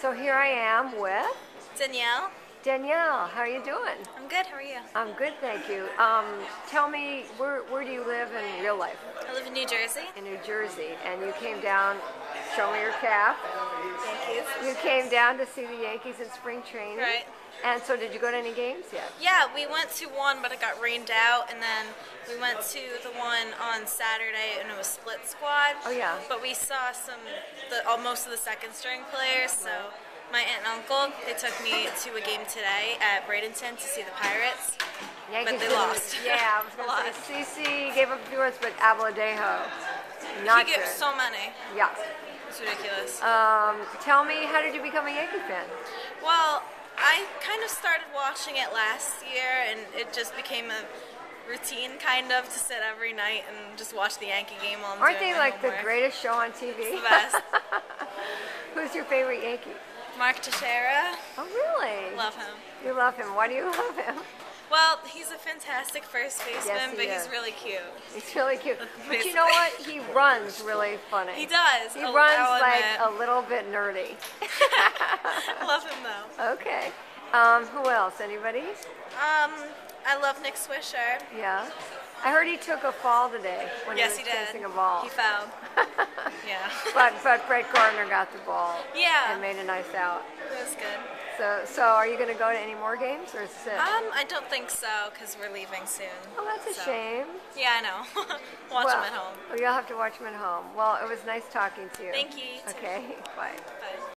So here I am with Danielle. Danielle. How are you doing? I'm good. How are you? I'm good, thank you. Tell me, where do you live in real life? I live in New Jersey. In New Jersey, and you came down. Show me your cap. Yankees. You came down to see the Yankees in spring training. Right. And so, did you go to any games yet? Yeah, we went to one, but it got rained out, and then we went to the one on Saturday, and it was split squad. Oh yeah. But we saw most of the second string players. So my aunt and uncle, they took me to a game today at Bradenton to see the Pirates. Yankees But they lost. Yeah, I was going to say CC gave up a few runs, but Abladejo, not He good. gave so many. Yeah. It's ridiculous. Tell me, how did you become a Yankee fan? Well, I kind of started watching it last year, and it just became a routine, kind of, to sit every night and just watch the Yankee game while I'm Aren't doing they my like the homework. greatest show on TV? It's the best. Who's your favorite Yankee? Mark Teixeira, Oh, really? love him. You love him. Why do you love him? Well, he's a fantastic first baseman, Yes, he but is. he's really cute. He's really cute. But you Basically. know what? He runs really funny. He does. He I'll runs like admit. a little bit nerdy. Love him though. Okay. Who else? Anybody? I love Nick Swisher. Yeah. I heard he took a fall today when Yes, he he was did. chasing a ball. He fouled. Yeah. but Brett Gardner got the ball. Yeah. And made a nice out. It was good. So are you going to go to any more games or is it? I don't think so, because we're leaving soon. Oh, that's a So. shame. Yeah, I know. Watch Well, him at home. You'll have to watch him at home. Well, it was nice talking to you. Thank you. You too. Okay, bye. Bye.